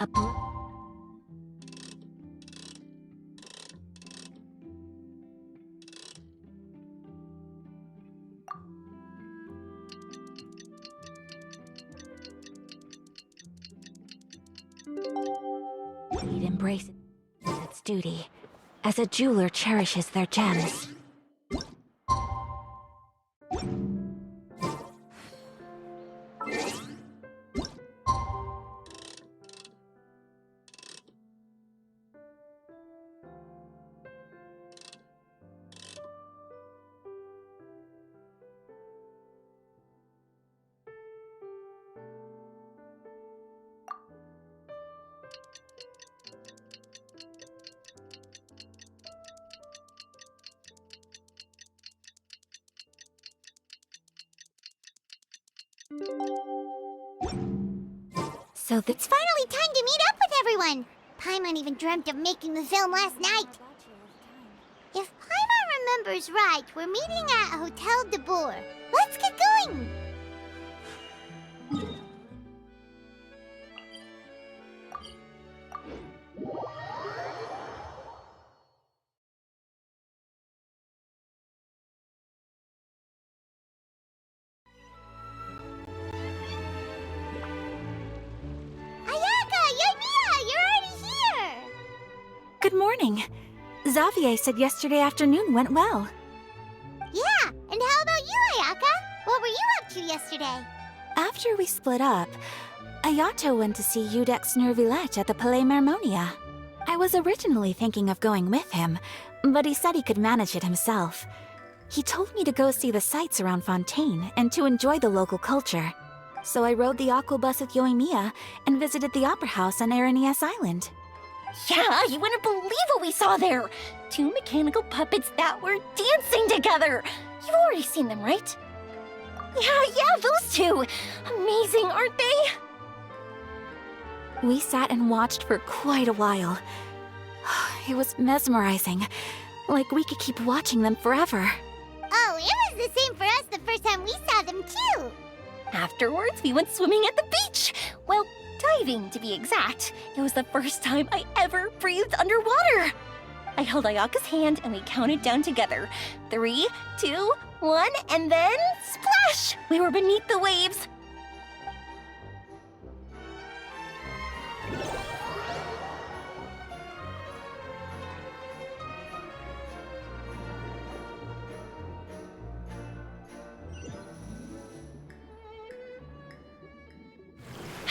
A He'd embrace its duty, as a jeweler cherishes their gems. So It's finally time to meet up with everyone! Paimon even dreamt of making the film last night. If Paimon remembers right, we're meeting at Hotel de Boer. Let's get going! Good morning. Xavier said yesterday afternoon went well. Yeah, and how about you, Ayaka? What were you up to yesterday? After we split up, Ayato went to see Udex Nervillette at the Palais Mermonia. I was originally thinking of going with him, but he said he could manage it himself. He told me to go see the sights around Fontaine and to enjoy the local culture. So I rode the aquabus with Yoimiya and visited the opera house on Aranias Island. Yeah, you wouldn't believe what we saw there! 2 mechanical puppets that were dancing together! You've already seen them, right? Yeah, those two! Amazing, aren't they? We sat and watched for quite a while. It was mesmerizing. Like we could keep watching them forever. Oh, it was the same for us the first time we saw them too! Afterwards, we went swimming at the beach! Well, diving, to be exact. It was the first time I ever breathed underwater. I held Ayaka's hand and we counted down together. 3, 2, 1, and then splash! We were beneath the waves.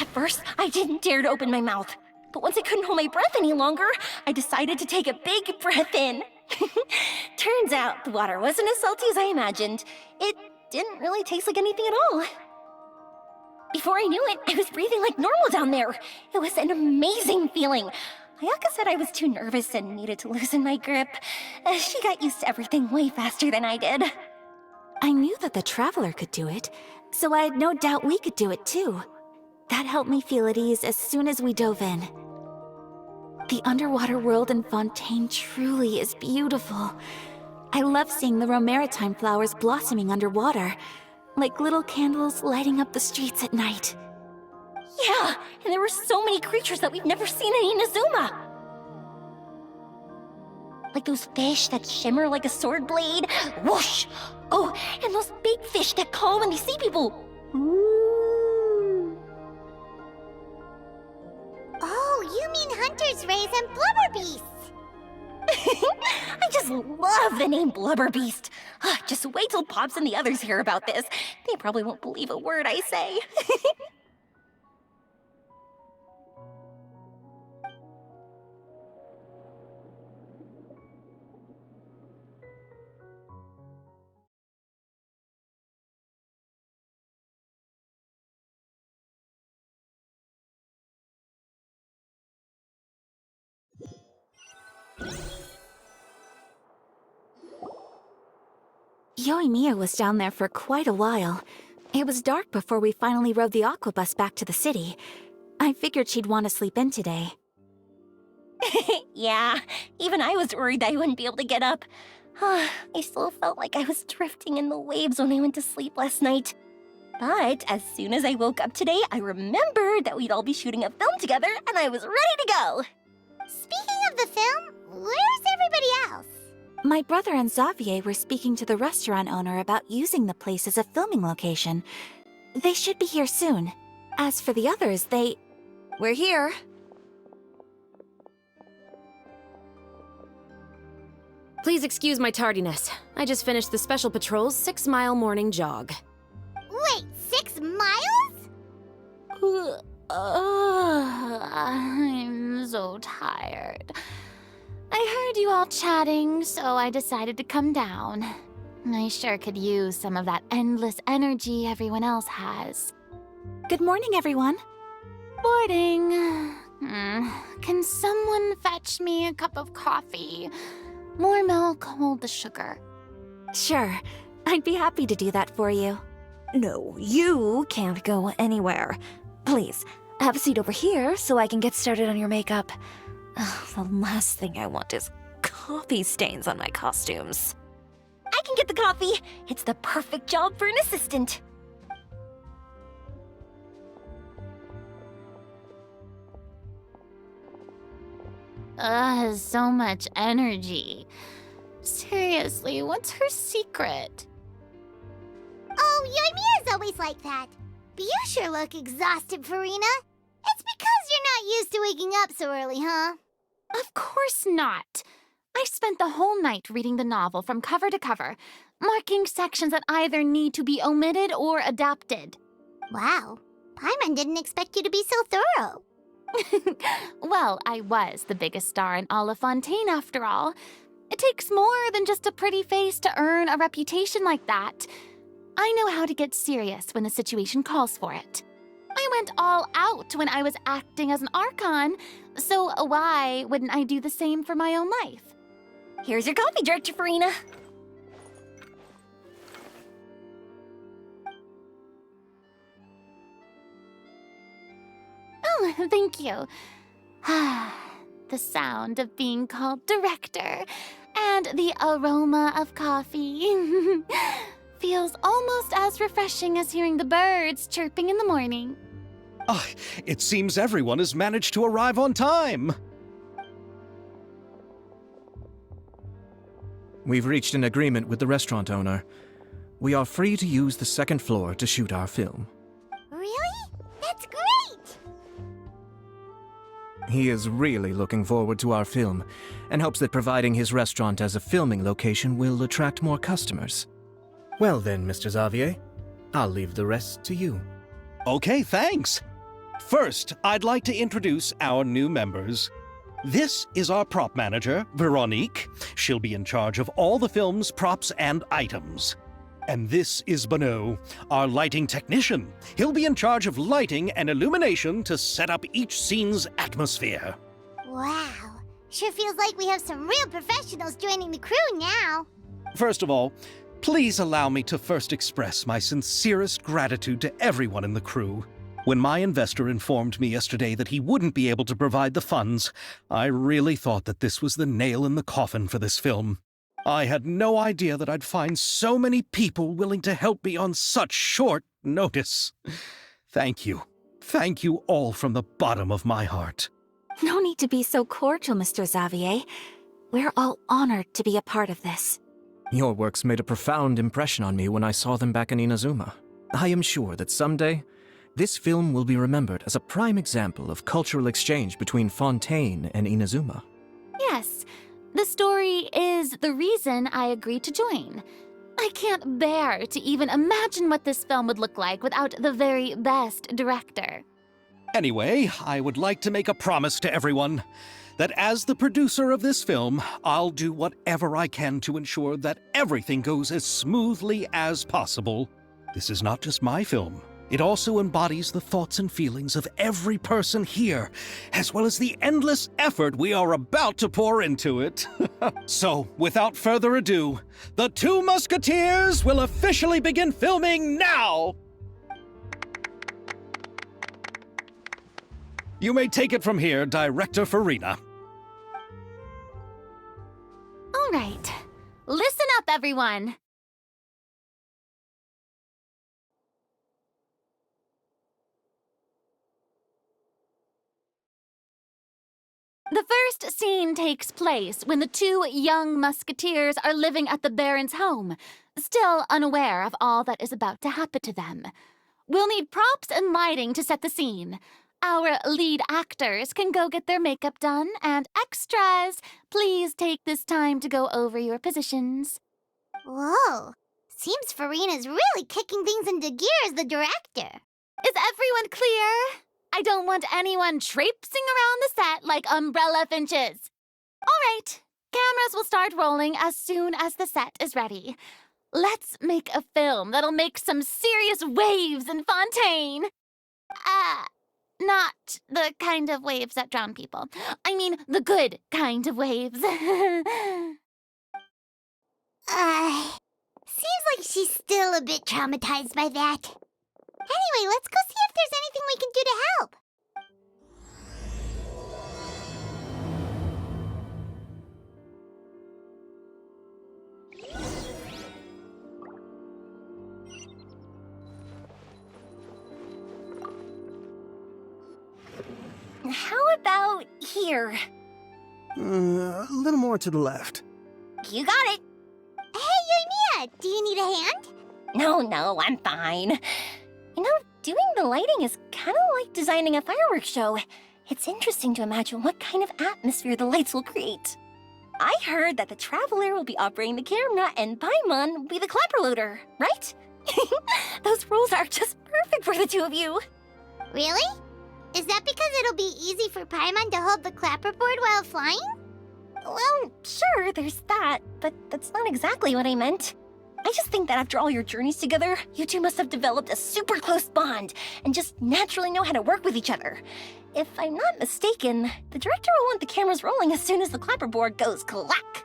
At first, I didn't dare to open my mouth. But once I couldn't hold my breath any longer, I decided to take a big breath in. Turns out the water wasn't as salty as I imagined. It didn't really taste like anything at all. Before I knew it, I was breathing like normal down there. It was an amazing feeling. Ayaka said I was too nervous and needed to loosen my grip. She got used to everything way faster than I did. I knew that the Traveler could do it, so I had no doubt we could do it too. That helped me feel at ease as soon as we dove in. The underwater world in Fontaine truly is beautiful. I love seeing the romaritime flowers blossoming underwater, like little candles lighting up the streets at night. Yeah, and there were so many creatures that we've never seen in Inazuma. Like those fish that shimmer like a sword blade. Whoosh! Oh, and those big fish that call when they see people. Oh, you mean Hunter's Rays and Blubber Beasts! I just love the name Blubber Beast. Just wait till Pops and the others hear about this. They probably won't believe a word I say. Yoimiya was down there for quite a while. It was dark before we finally rode the aquabus back to the city. I figured she'd want to sleep in today. Yeah, even I was worried I wouldn't be able to get up. I still felt like I was drifting in the waves when I went to sleep last night. But as soon as I woke up today, I remembered that we'd all be shooting a film together, and I was ready to go. Speaking of the film, where's everybody else? My brother and Xavier were speaking to the restaurant owner about using the place as a filming location. They should be here soon. As for the others, We're here. Please excuse my tardiness. I just finished the Special Patrol's 6-mile morning jog. Wait, 6 miles? I'm so tired. I heard you all chatting, so I decided to come down. I sure could use some of that endless energy everyone else has. Good morning, everyone. Morning. Can someone fetch me a cup of coffee? More milk, hold the sugar. Sure, I'd be happy to do that for you. No, you can't go anywhere. Please, have a seat over here so I can get started on your makeup. The last thing I want is coffee stains on my costumes. I can get the coffee. It's the perfect job for an assistant. So much energy. Seriously, what's her secret? Oh, Yoimiya's always like that. But you sure look exhausted, Farina. It's because you're not used to waking up so early, huh? Of course not. I spent the whole night reading the novel from cover to cover, marking sections that either need to be omitted or adapted. Wow. Paimon didn't expect you to be so thorough. Well, I was the biggest star in all of Fontaine after all. It takes more than just a pretty face to earn a reputation like that. I know how to get serious when the situation calls for it. I went all out when I was acting as an Archon, so why wouldn't I do the same for my own life? Here's your coffee, Director Farina. Oh, thank you. The sound of being called director and the aroma of coffee feels almost as refreshing as hearing the birds chirping in the morning. Ah, it seems everyone has managed to arrive on time. We've reached an agreement with the restaurant owner. We are free to use the second floor to shoot our film. Really? That's great! He is really looking forward to our film, and hopes that providing his restaurant as a filming location will attract more customers. Well then, Mr. Xavier, I'll leave the rest to you. Okay, thanks. First, I'd like to introduce our new members. This is our prop manager, Veronique. She'll be in charge of all the film's props and items. And this is Bonneau, our lighting technician. He'll be in charge of lighting and illumination to set up each scene's atmosphere. Wow. Sure feels like we have some real professionals joining the crew now. First of all, please allow me to first express my sincerest gratitude to everyone in the crew. When my investor informed me yesterday that he wouldn't be able to provide the funds, I really thought that this was the nail in the coffin for this film. I had no idea that I'd find so many people willing to help me on such short notice. Thank you. Thank you all from the bottom of my heart. No need to be so cordial, Mr. Xavier. We're all honored to be a part of this. Your works made a profound impression on me when I saw them back in Inazuma. I am sure that someday, this film will be remembered as a prime example of cultural exchange between Fontaine and Inazuma. Yes, the story is the reason I agreed to join. I can't bear to even imagine what this film would look like without the very best director. Anyway, I would like to make a promise to everyone that as the producer of this film, I'll do whatever I can to ensure that everything goes as smoothly as possible. This is not just my film. It also embodies the thoughts and feelings of every person here, as well as the endless effort we are about to pour into it. So, without further ado, the Two Musketeers will officially begin filming now! You may take it from here, Director Farina. All right, listen up, everyone. The first scene takes place when the two young musketeers are living at the Baron's home, still unaware of all that is about to happen to them. We'll need props and lighting to set the scene. Our lead actors can go get their makeup done, and extras, please take this time to go over your positions. Whoa. Seems Farina's really kicking things into gear as the director. Is everyone clear? I don't want anyone traipsing around the set like umbrella finches. All right, cameras will start rolling as soon as the set is ready. Let's make a film that'll make some serious waves in Fontaine. Not the kind of waves that drown people. I mean, the good kind of waves. Seems like she's still a bit traumatized by that. Anyway, let's go see if there's anything we can do to help. How about here? A little more to the left. You got it. Hey, Yoimiya, do you need a hand? No, I'm fine. You know, doing the lighting is kind of like designing a fireworks show. It's interesting to imagine what kind of atmosphere the lights will create. I heard that the Traveler will be operating the camera and Paimon will be the clapper loader, right? Those roles are just perfect for the two of you. Really? Is that because it'll be easy for Paimon to hold the clapperboard while flying? Well, sure, there's that, but that's not exactly what I meant. I just think that after all your journeys together, you two must have developed a super close bond and just naturally know how to work with each other. If I'm not mistaken, the director will want the cameras rolling as soon as the clapperboard goes clack.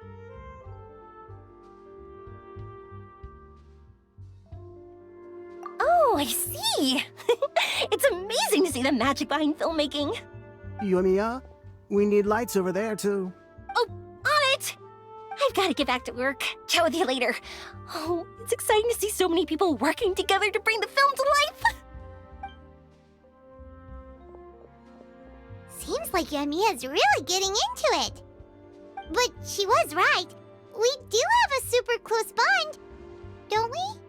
Oh, I see! It's amazing to see the magic behind filmmaking. Yoimiya, we need lights over there, too. Oh, on it! I've got to get back to work. Chat with you later. Oh, it's exciting to see so many people working together to bring the film to life. Seems like Yoimiya's really getting into it. But she was right. We do have a super close bond, don't we?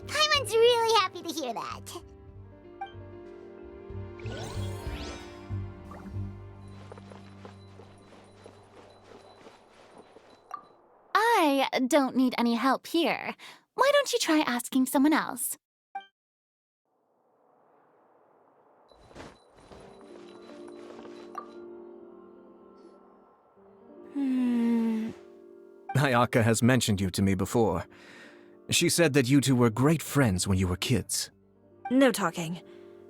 Paimon's really happy to hear that. I don't need any help here. Why don't you try asking someone else? Ayaka has mentioned you to me before. She said that you two were great friends when you were kids. No talking.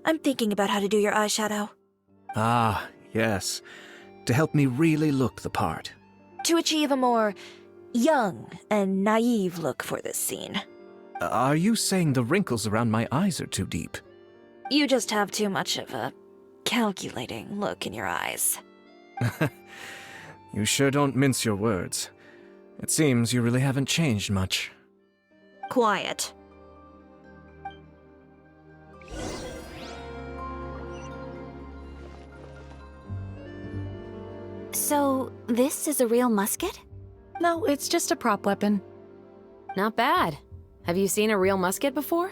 I'm thinking about how to do your eyeshadow. Ah, yes. To help me really look the part. To achieve a more young and naive look for this scene. Are you saying the wrinkles around my eyes are too deep? You just have too much of a calculating look in your eyes. You sure don't mince your words. It seems you really haven't changed much. Quiet. So, this is a real musket? No, it's just a prop weapon. Not bad. Have you seen a real musket before?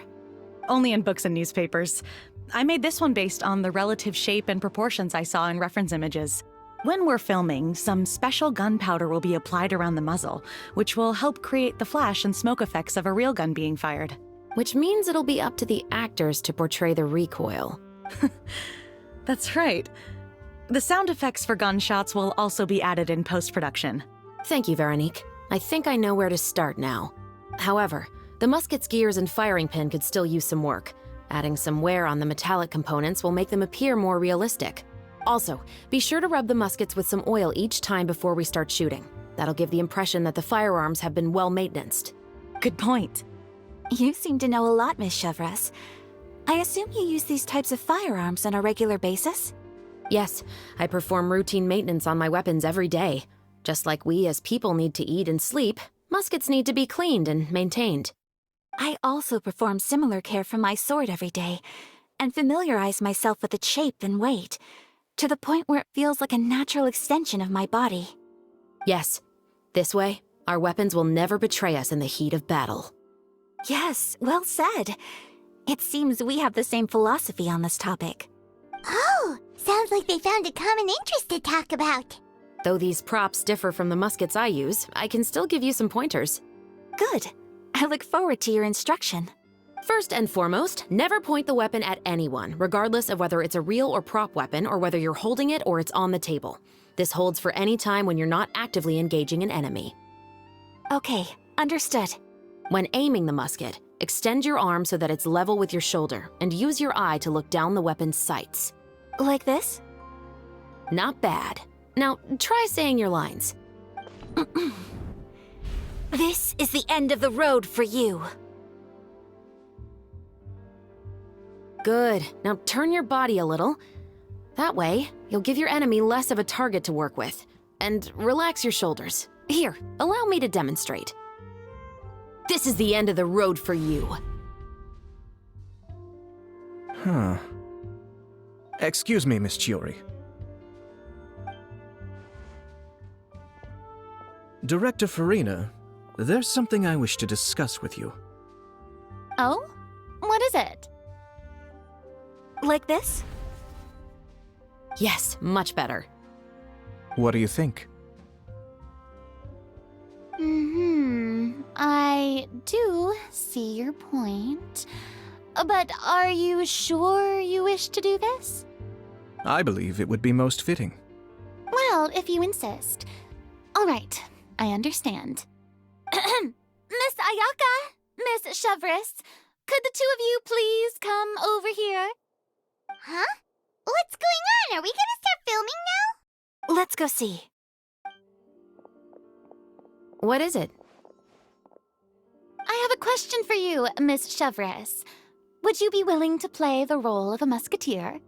Only in books and newspapers. I made this one based on the relative shape and proportions I saw in reference images. When we're filming, some special gunpowder will be applied around the muzzle, which will help create the flash and smoke effects of a real gun being fired. Which means it'll be up to the actors to portray the recoil. That's right. The sound effects for gunshots will also be added in post-production. Thank you, Veronique. I think I know where to start now. However, the musket's gears and firing pin could still use some work. Adding some wear on the metallic components will make them appear more realistic. Also, be sure to rub the muskets with some oil each time before we start shooting. That'll give the impression that the firearms have been well maintained. Good point. You seem to know a lot, Miss Chevres. I assume you use these types of firearms on a regular basis? Yes, I perform routine maintenance on my weapons every day. Just like we as people need to eat and sleep, muskets need to be cleaned and maintained. I also perform similar care for my sword every day. and familiarize myself with its shape and weight, to the point where it feels like a natural extension of my body. Yes. This way, our weapons will never betray us in the heat of battle. Yes, well said. It seems we have the same philosophy on this topic. Oh, sounds like they found a common interest to talk about. Though these props differ from the muskets I use, I can still give you some pointers. Good. I look forward to your instruction. First and foremost, never point the weapon at anyone, regardless of whether it's a real or prop weapon or whether you're holding it or it's on the table. This holds for any time when you're not actively engaging an enemy. Okay, understood. When aiming the musket, extend your arm so that it's level with your shoulder and use your eye to look down the weapon's sights. Like this? Not bad. Now, try saying your lines. This is the end of the road for you. Good. Now turn your body a little. That way, you'll give your enemy less of a target to work with. And relax your shoulders. Here, allow me to demonstrate. This is the end of the road for you. Huh. Excuse me, Miss Chiori. Director Farina, there's something I wish to discuss with you. Oh? What is it? Like this? Yes, much better. What do you think? I do see your point. But are you sure you wish to do this? I believe it would be most fitting. Well, if you insist. All right, I understand. Miss Ayaka, Miss Chevres, could the two of you please come over here? Huh? What's going on? Are we gonna start filming now? Let's go see. What is it? I have a question for you, Miss Chevres. Would you be willing to play the role of a musketeer?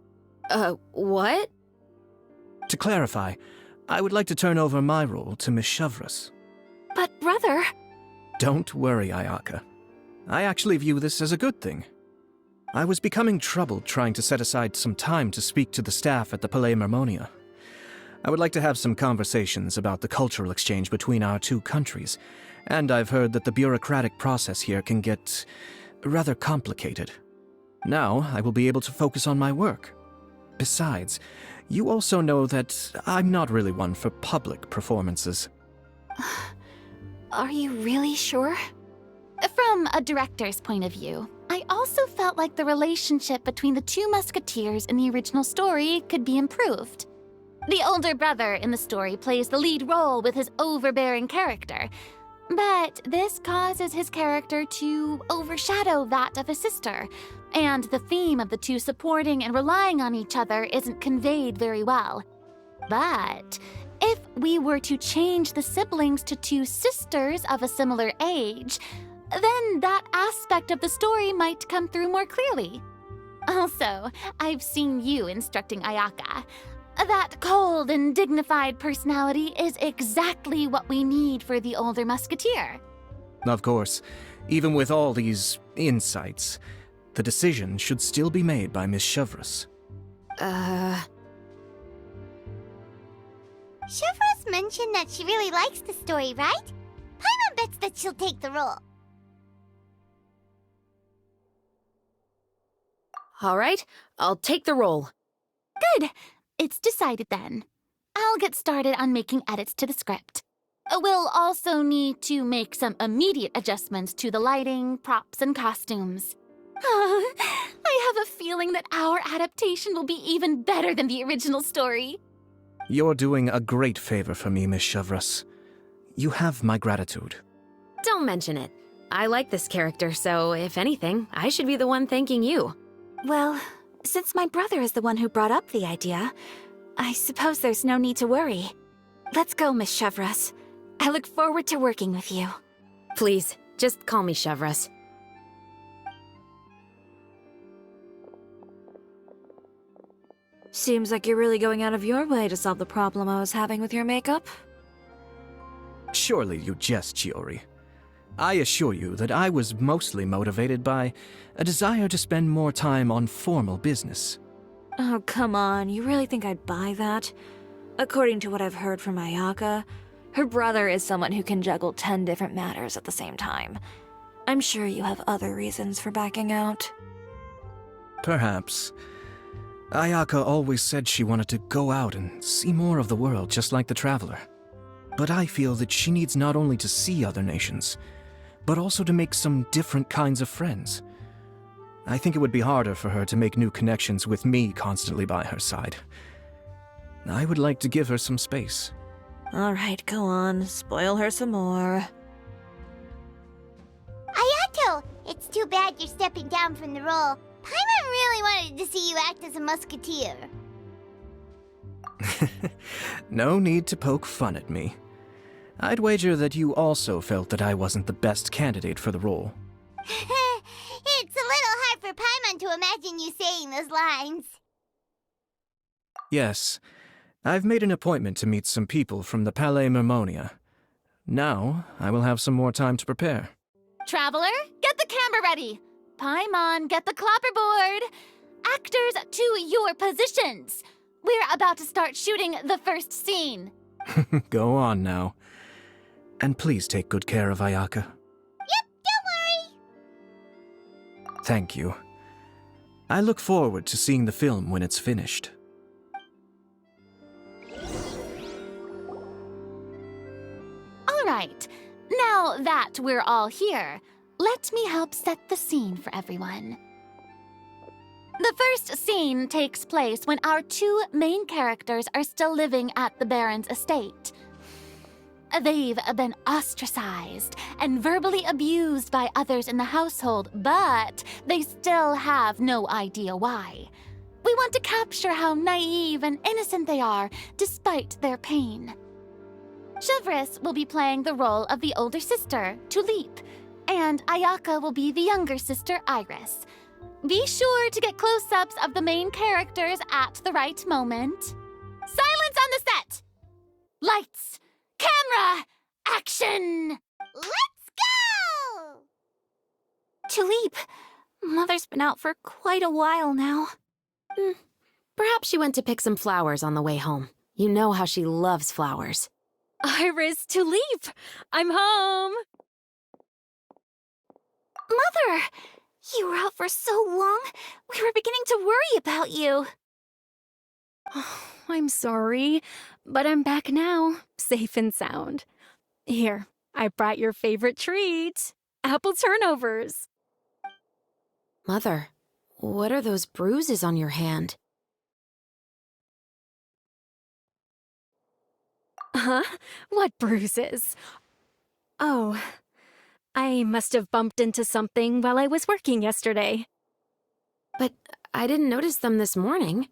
What? To clarify, I would like to turn over my role to Miss Chevres. But brother... Don't worry, Ayaka. I actually view this as a good thing. I was becoming troubled trying to set aside some time to speak to the staff at the Palais Mermonia. I would like to have some conversations about the cultural exchange between our two countries, and I've heard that the bureaucratic process here can get rather complicated. Now, I will be able to focus on my work. Besides, you also know that I'm not really one for public performances. Are you really sure? From a director's point of view, I also felt like the relationship between the two musketeers in the original story could be improved. The older brother in the story plays the lead role with his overbearing character, but this causes his character to overshadow that of his sister, and the theme of the two supporting and relying on each other isn't conveyed very well. But if we were to change the siblings to two sisters of a similar age, then that aspect of the story might come through more clearly. Also, I've seen you instructing Ayaka. That cold and dignified personality is exactly what we need for the older musketeer. Of course, even with all these insights, the decision should still be made by Miss Chevres. Chevres mentioned that she really likes the story, right? Paimon bets that she'll take the role. All right, I'll take the role. Good. It's decided then. I'll get started on making edits to the script. We'll also need to make some immediate adjustments to the lighting, props, and costumes. I have a feeling that our adaptation will be even better than the original story. You're doing a great favor for me, Miss Chevres. You have my gratitude. Don't mention it. I like this character, so if anything, I should be the one thanking you. Well, since my brother is the one who brought up the idea, I suppose there's no need to worry. Let's go, Miss Chevres. I look forward to working with you. Please, just call me Chevres. Seems like you're really going out of your way to solve the problem I was having with your makeup. Surely you jest, Chiori. I assure you that I was mostly motivated by a desire to spend more time on formal business. Oh, come on. You really think I'd buy that? According to what I've heard from Ayaka, her brother is someone who can juggle 10 different matters at the same time. I'm sure you have other reasons for backing out. Perhaps. Ayaka always said she wanted to go out and see more of the world, just like the Traveler. But I feel that she needs not only to see other nations, but also to make some different kinds of friends. I think it would be harder for her to make new connections with me constantly by her side. I would like to give her some space. Alright, go on. Spoil her some more. Ayato! It's too bad you're stepping down from the role. Paimon really wanted to see you act as a musketeer. No need to poke fun at me. I'd wager that you also felt that I wasn't the best candidate for the role. It's a little hard for Paimon to imagine you saying those lines. Yes, I've made an appointment to meet some people from the Palais Mermonia. Now, I will have some more time to prepare. Traveler, get the camera ready. Paimon, get the clapperboard. Actors, to your positions. We're about to start shooting the first scene. Go on now. And please take good care of Ayaka. Yep, don't worry. Thank you. I look forward to seeing the film when it's finished. All right, now that we're all here, let me help set the scene for everyone. The first scene takes place when our two main characters are still living at the Baron's estate. They've been ostracized and verbally abused by others in the household, but they still have no idea why. We want to capture how naive and innocent they are despite their pain. Chevris will be playing the role of the older sister, Tulip, and Ayaka will be the younger sister, Iris. Be sure to get close-ups of the main characters at the right moment. Silence on the set! Lights! Camera! Action! Let's go! Tulip, Mother's been out for quite a while now. Perhaps she went to pick some flowers on the way home. You know how she loves flowers. Iris, Tulip! I'm home! Mother! You were out for so long, we were beginning to worry about you. I'm sorry, but I'm back now, safe and sound. Here, I brought your favorite treat, apple turnovers. Mother, what are those bruises on your hand? Huh? What bruises? Oh, I must have bumped into something while I was working yesterday. But I didn't notice them this morning.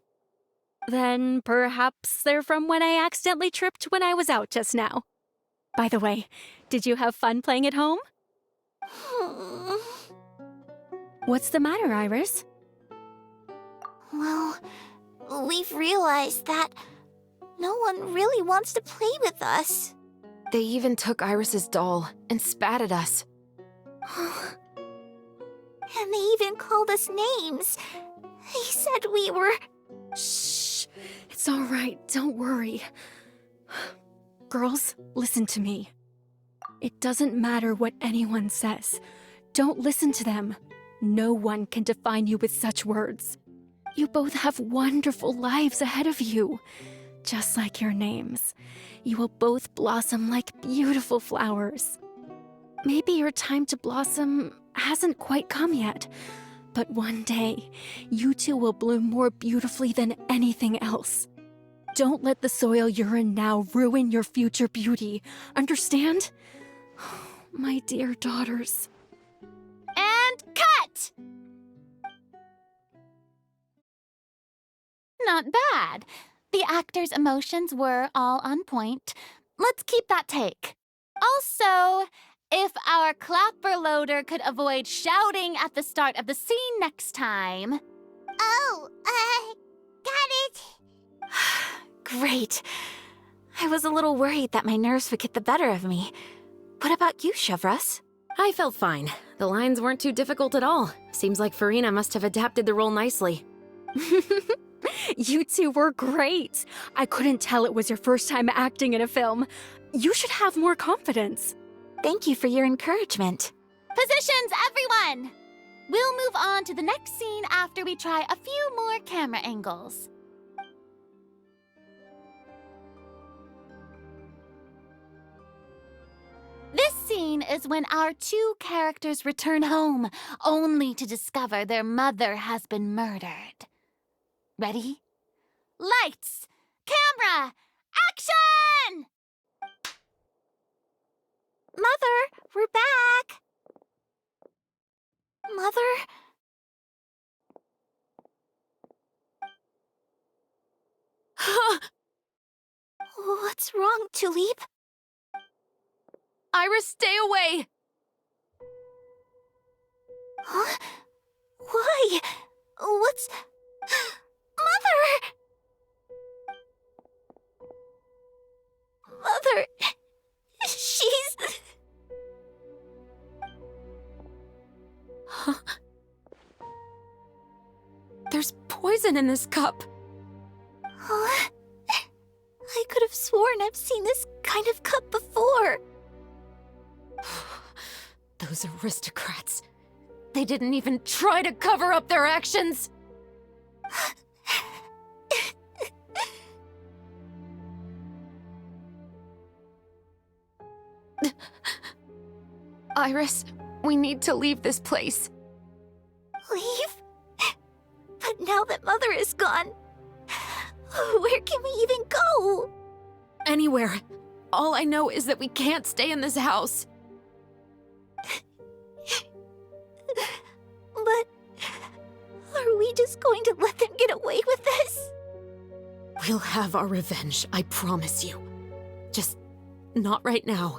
Then perhaps they're from when I accidentally tripped when I was out just now. By the way, did you have fun playing at home? What's the matter, Iris? Well, we've realized that no one really wants to play with us. They even took Iris's doll and spat at us. And they even called us names. They said we were... Shh! It's all right, don't worry. Girls, listen to me. It doesn't matter what anyone says. Don't listen to them. No one can define you with such words. You both have wonderful lives ahead of you. Just like your names. You will both blossom like beautiful flowers. Maybe your time to blossom hasn't quite come yet, but one day, you two will bloom more beautifully than anything else. Don't let the soil you're in now ruin your future beauty. Understand? My dear daughters. And cut! Not bad. The actors' emotions were all on point. Let's keep that take. Also, if our clapper loader could avoid shouting at the start of the scene next time. Oh, got it. Great. I was a little worried that my nerves would get the better of me. What about you, Chevros? I felt fine. The lines weren't too difficult at all. Seems like Farina must have adapted the role nicely. You two were great. I couldn't tell it was your first time acting in a film. You should have more confidence. Thank you for your encouragement. Positions, everyone! We'll move on to the next scene after we try a few more camera angles. This scene is when our two characters return home, only to discover their mother has been murdered. Ready? Lights! Camera! Action! Mother, we're back! Mother? What's wrong, Tulip? Iris, stay away! Huh? Why? What's... Mother! Mother... She's... Huh? There's poison in this cup. Huh? I could have sworn I've seen this kind of cup before. Those aristocrats. They didn't even try to cover up their actions. Iris, we need to leave this place. Leave? But now that Mother is gone, where can we even go? Anywhere. All I know is that we can't stay in this house. But are we just going to let them get away with this? We'll have our revenge, I promise you. Just not right now.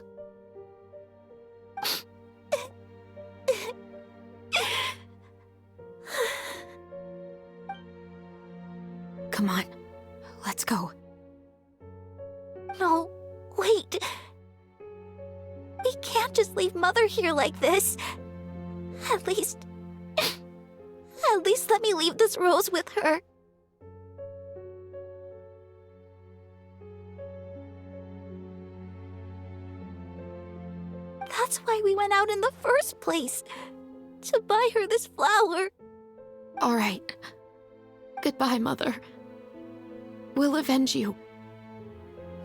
Come on, let's go. No, wait. We can't just leave Mother here like this. At least let me leave this rose with her. That's why we went out in the first place. To buy her this flower. All right. Goodbye, Mother. We'll avenge you.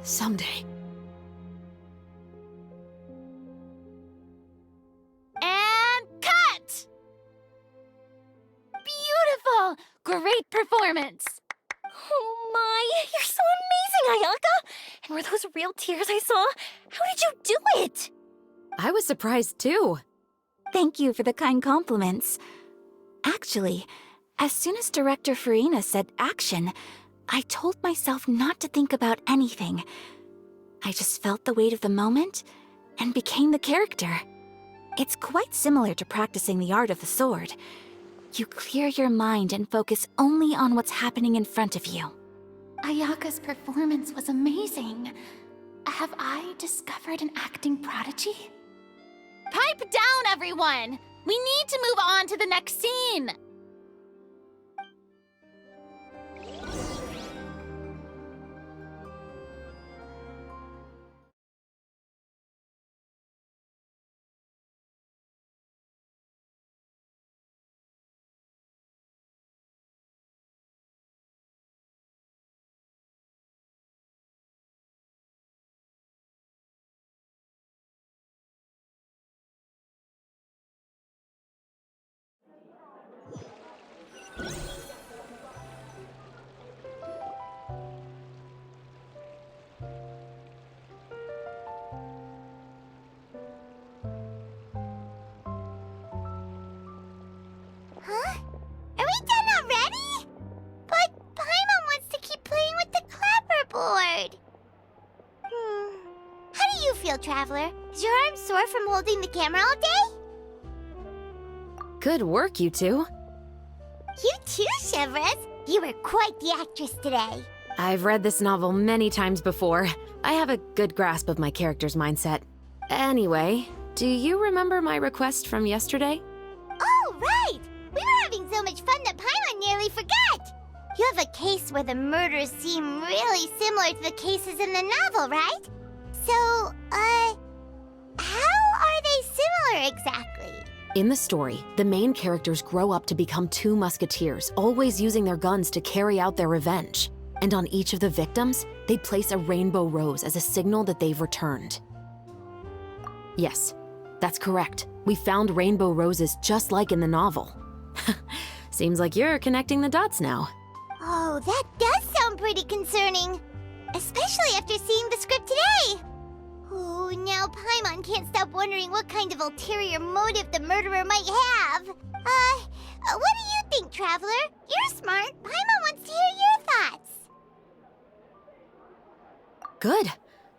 Someday. And cut! Beautiful! Great performance! Oh my, you're so amazing, Ayaka! And were those real tears I saw? How did you do it? I was surprised too. Thank you for the kind compliments. Actually, as soon as Director Farina said action, I told myself not to think about anything. I just felt the weight of the moment and became the character. It's quite similar to practicing the art of the sword. You clear your mind and focus only on what's happening in front of you. Ayaka's performance was amazing. Have I discovered an acting prodigy? Pipe down, everyone! We need to move on to the next scene! Huh? Are we done already? But Paimon wants to keep playing with the clapperboard. How do you feel, Traveler? Is your arm sore from holding the camera all day? Good work, you two. You too, Shivers. You were quite the actress today. I've read this novel many times before. I have a good grasp of my character's mindset. Anyway, do you remember my request from yesterday? Oh, right! We were having so much fun that Paimon nearly forgot! You have a case where the murders seem really similar to the cases in the novel, right? So, how are they similar exactly? In the story, the main characters grow up to become two musketeers, always using their guns to carry out their revenge. And on each of the victims, they place a rainbow rose as a signal that they've returned. Yes, that's correct. We found rainbow roses just like in the novel. Seems like you're connecting the dots now. Oh, that does sound pretty concerning. Especially after seeing the script today. Oh, now Paimon can't stop wondering what kind of ulterior motive the murderer might have. What do you think, Traveler? You're smart. Paimon wants to hear your thoughts. Good.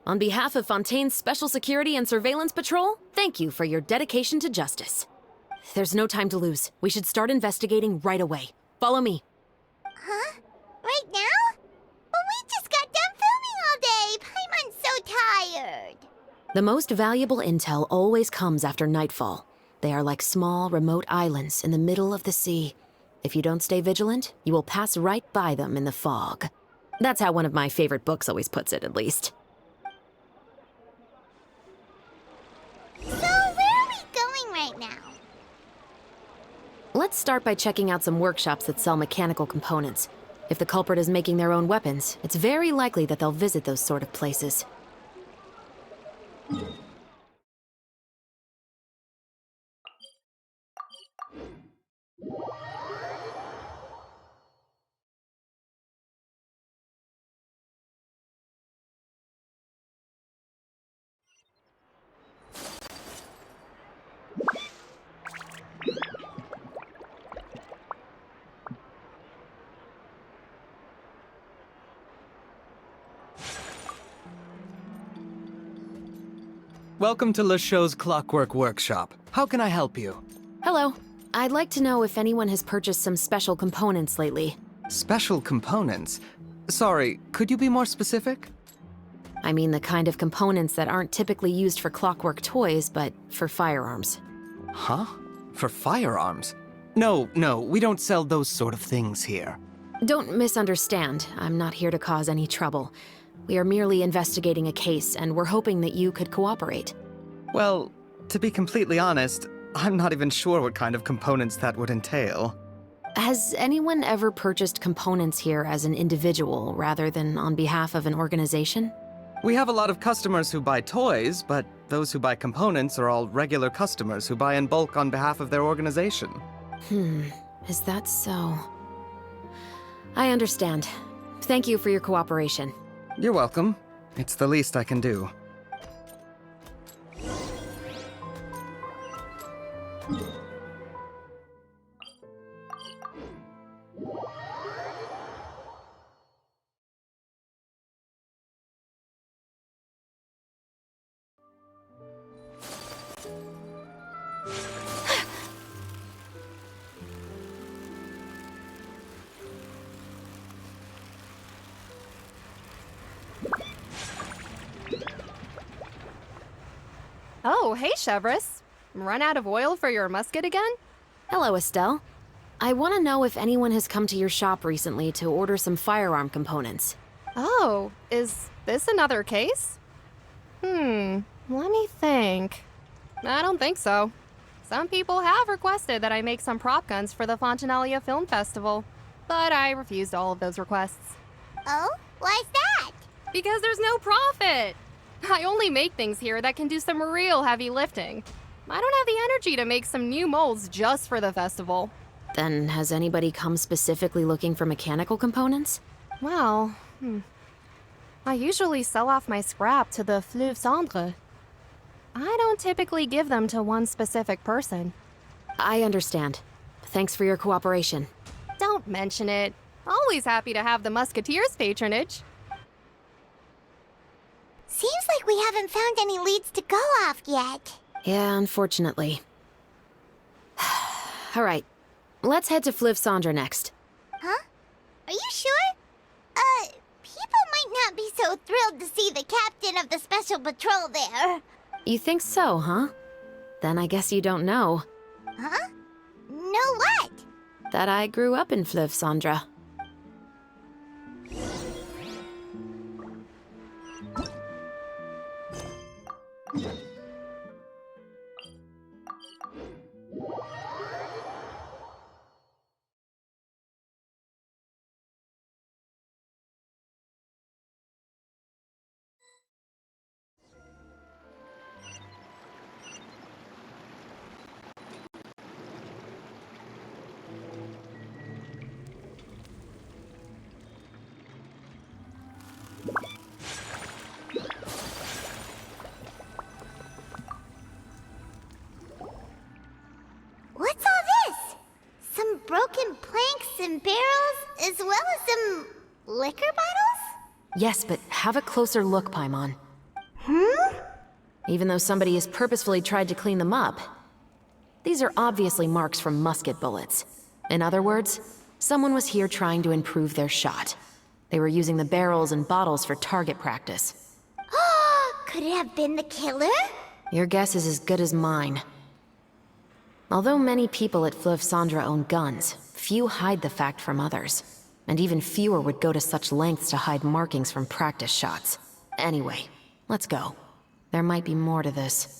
On behalf of Fontaine's Special Security and Surveillance Patrol, thank you for your dedication to justice. There's no time to lose. We should start investigating right away. Follow me. Huh? Right now? But we just got done filming all day. Paimon's so tired. The most valuable intel always comes after nightfall. They are like small, remote islands in the middle of the sea. If you don't stay vigilant, you will pass right by them in the fog. That's how one of my favorite books always puts it, at least. So, where are we going right now? Let's start by checking out some workshops that sell mechanical components. If the culprit is making their own weapons, it's very likely that they'll visit those sort of places. Welcome to LeChaux's Clockwork Workshop. How can I help you? Hello. I'd like to know if anyone has purchased some special components lately. Special components? Sorry, could you be more specific? I mean the kind of components that aren't typically used for clockwork toys, but for firearms. Huh? For firearms? No, we don't sell those sort of things here. Don't misunderstand. I'm not here to cause any trouble. We are merely investigating a case, and we're hoping that you could cooperate. Well, to be completely honest, I'm not even sure what kind of components that would entail. Has anyone ever purchased components here as an individual rather than on behalf of an organization? We have a lot of customers who buy toys, but those who buy components are all regular customers who buy in bulk on behalf of their organization. Is that so? I understand. Thank you for your cooperation. You're welcome. It's the least I can do. Oh, hey, Chevres. Run out of oil for your musket again? Hello, Estelle. I want to know if anyone has come to your shop recently to order some firearm components. Oh, is this another case? Let me think. I don't think so. Some people have requested that I make some prop guns for the Fontaine Film Festival, but I refused all of those requests. Oh? Why's that? Because there's no profit! I only make things here that can do some real heavy lifting. I don't have the energy to make some new molds just for the festival. Then has anybody come specifically looking for mechanical components? Well, I usually sell off my scrap to the Fleuve Cendre. I don't typically give them to one specific person. I understand. Thanks for your cooperation. Don't mention it. Always happy to have the Musketeers' patronage. Seems like we haven't found any leads to go off yet. Yeah, unfortunately. All right, let's head to Fleuve Cendre next. Huh? Are you sure? People might not be so thrilled to see the captain of the special patrol there. You think so, huh? Then I guess you don't know Huh? No what? that I grew up in Fleuve Cendres. What's all this? Some broken planks and barrels, as well as some liquor bottles? Yes, but have a closer look, Paimon. Even though somebody has purposefully tried to clean them up, these are obviously marks from musket bullets. In other words, someone was here trying to improve their shot. They were using the barrels and bottles for target practice. Could it have been the killer? Your guess is as good as mine. Although many people at Fleuve Cendres own guns, few hide the fact from others. And even fewer would go to such lengths to hide markings from practice shots. Anyway, let's go. There might be more to this.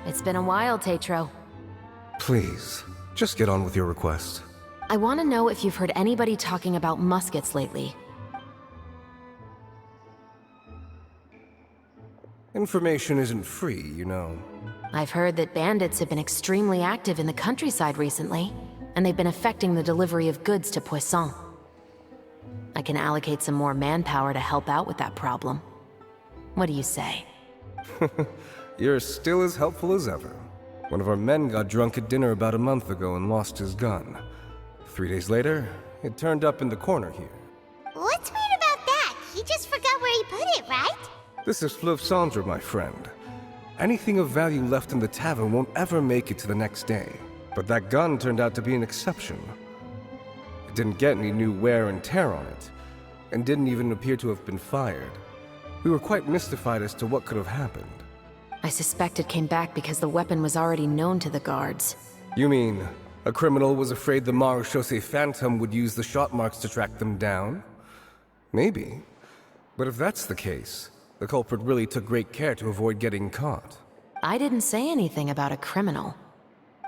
It's been a while, Tetro. Please, just get on with your request. I want to know if you've heard anybody talking about muskets lately. Information isn't free, you know. I've heard that bandits have been extremely active in the countryside recently, and they've been affecting the delivery of goods to Poisson. I can allocate some more manpower to help out with that problem. What do you say? You're still as helpful as ever. One of our men got drunk at dinner about a month ago and lost his gun. 3 days later, it turned up in the corner here. What's weird about that? He just forgot where he put it, right? This is Fleuve Cendres, my friend. Anything of value left in the tavern won't ever make it to the next day. But that gun turned out to be an exception. It didn't get any new wear and tear on it, and didn't even appear to have been fired. We were quite mystified as to what could have happened. I suspect it came back because the weapon was already known to the guards. You mean, a criminal was afraid the Marechaussee Phantom would use the shot marks to track them down? Maybe. But if that's the case, the culprit really took great care to avoid getting caught. I didn't say anything about a criminal.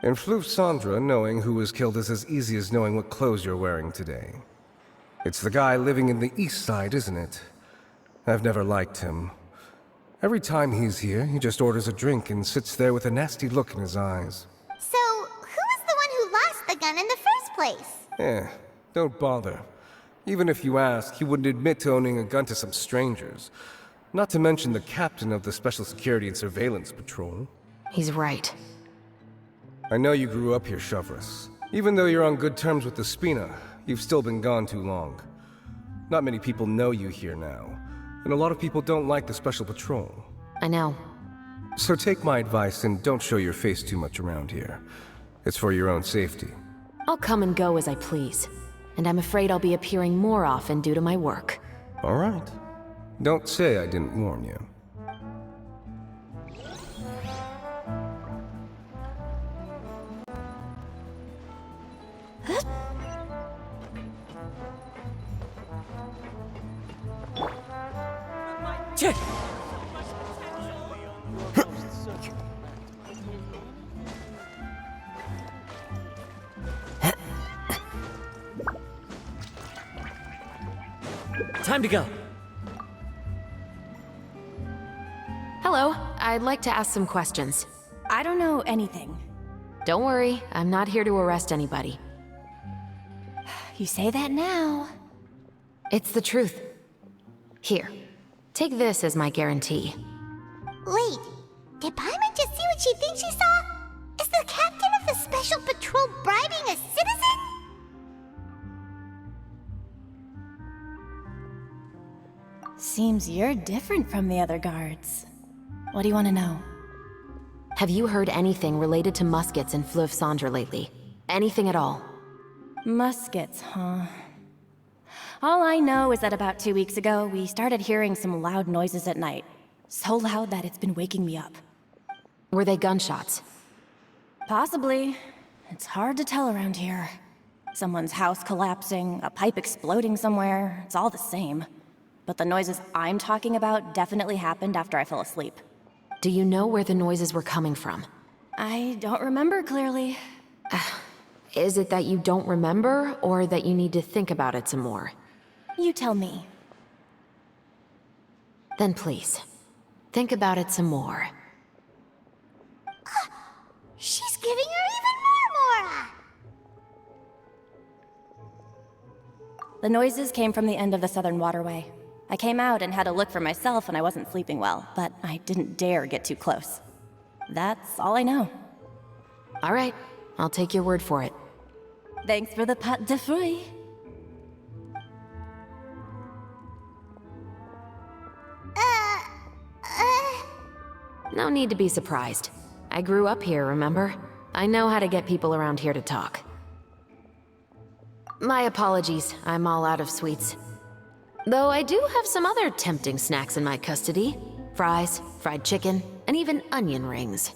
In Fleuve Cendres, knowing who was killed is as easy as knowing what clothes you're wearing today. It's the guy living in the east side, isn't it? I've never liked him. Every time he's here, he just orders a drink and sits there with a nasty look in his eyes. So, who was the one who lost the gun in the first place? Don't bother. Even if you ask, he wouldn't admit to owning a gun to some strangers. Not to mention the captain of the Special Security and Surveillance Patrol. He's right. I know you grew up here, Chevres. Even though you're on good terms with the Spina, you've still been gone too long. Not many people know you here now, and a lot of people don't like the Special Patrol. I know. So take my advice and don't show your face too much around here. It's for your own safety. I'll come and go as I please, and I'm afraid I'll be appearing more often due to my work. All right. Don't say I didn't warn you. Time to go. Hello, I'd like to ask some questions. I don't know anything. Don't worry, I'm not here to arrest anybody. You say that now. It's the truth. Here, take this as my guarantee. Wait, did Paimon just see what she thinks she saw? Is the captain of The special patrol bribing a citizen? Seems you're different from the other guards. What do you want to know? Have you heard anything related to Muskets in Fleuve Cendre lately? Anything at all? Muskets, huh? All I know is that about 2 weeks ago, we started hearing some loud noises at night. So loud that it's been waking me up. Were they gunshots? Possibly. It's hard to tell around here. Someone's house collapsing, a pipe exploding somewhere, it's all the same. But the noises I'm talking about definitely happened after I fell asleep. Do you know where the noises were coming from? I don't remember clearly. Is it that you don't remember, or that you need to think about it some more? You tell me. Then please, think about it some more. She's giving her even more Mora! The noises came from the end of the Southern Waterway. I came out and had a look for myself when I wasn't sleeping well, but I didn't dare get too close. That's all I know. All right, I'll take your word for it. Thanks for the pâte de fruits. No need to be surprised. I grew up here, remember? I know how to get people around here to talk. My apologies, I'm all out of sweets. Though I do have some other tempting snacks in my custody. Fries, fried chicken, and even onion rings.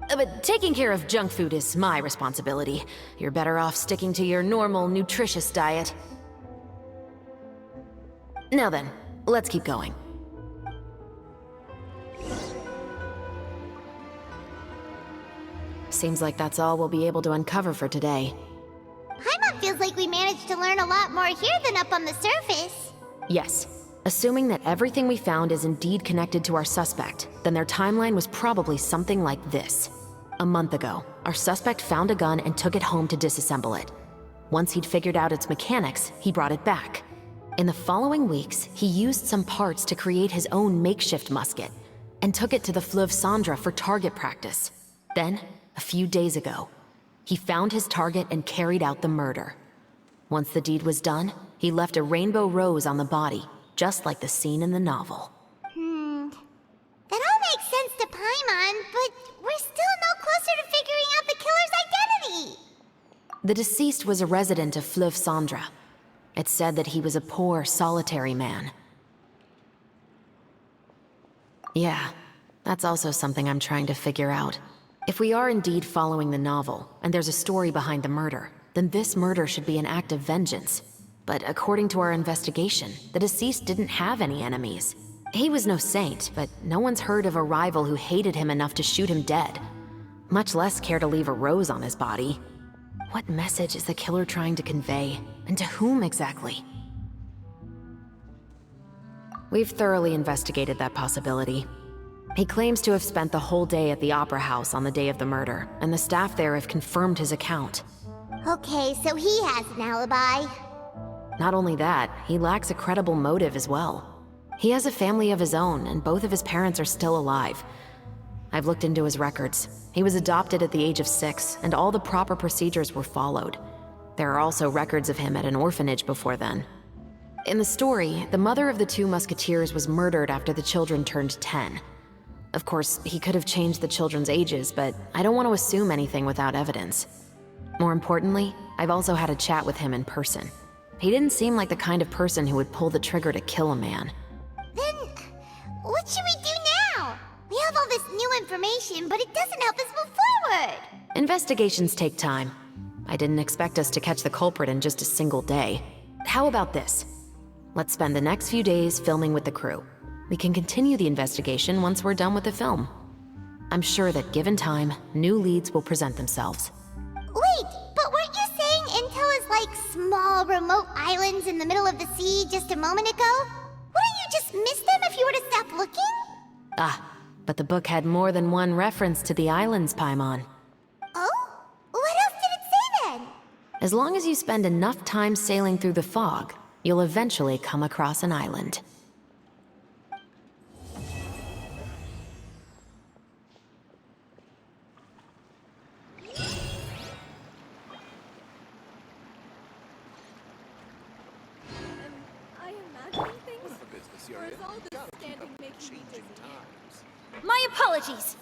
But taking care of junk food is my responsibility. You're better off sticking to your normal, nutritious diet. Now then, let's keep going. Seems like that's all we'll be able to uncover for today. Paimon feels like we managed to learn a lot more here than up on the surface. Yes. Assuming that everything we found is indeed connected to our suspect, then their timeline was probably something like this. A month ago, our suspect found a gun and took it home to disassemble it. Once he'd figured out its mechanics, he brought it back. In the following weeks, he used some parts to create his own makeshift musket, and took it to the Fleuve Cendre for target practice. Then, a few days ago, he found his target and carried out the murder. Once the deed was done, he left a rainbow rose on the body, just like the scene in the novel. That all makes sense to Paimon, but we're still no closer to figuring out the killer's identity. The deceased was a resident of Fleuve Cendre. It's said that he was a poor, solitary man. Yeah, that's also something I'm trying to figure out. If we are indeed following the novel, and there's a story behind the murder, then this murder should be an act of vengeance. But according to our investigation, the deceased didn't have any enemies. He was no saint, but no one's heard of a rival who hated him enough to shoot him dead. Much less care to leave a rose on his body. What message is the killer trying to convey? And to whom exactly? We've thoroughly investigated that possibility. He claims to have spent the whole day at the Opera House on the day of the murder, and the staff there have confirmed his account. Okay, so he has an alibi. Not only that, he lacks a credible motive as well. He has a family of his own, and both of his parents are still alive. I've looked into his records. He was adopted at the age of 6, and all the proper procedures were followed. There are also records of him at an orphanage before then. In the story, the mother of the 2 musketeers was murdered after the children turned 10. Of course, he could have changed the children's ages, but I don't want to assume anything without evidence. More importantly, I've also had a chat with him in person. He didn't seem like the kind of person who would pull the trigger to kill a man. Then, what should we do now? We have all this new information, but it doesn't help us move forward. Investigations take time. I didn't expect us to catch the culprit in just a single day. How about this? Let's spend the next few days filming with the crew. We can continue the investigation once we're done with the film. I'm sure that given time, new leads will present themselves. Wait, but weren't you saying intel is like small, remote islands in the middle of the sea just a moment ago? Wouldn't you just miss them if you were to stop looking? But the book had more than one reference to the islands, Paimon. Oh? What else did it say then? As long as you spend enough time sailing through the fog, you'll eventually come across an island. serious. Gotta keep up with changing times. My apologies!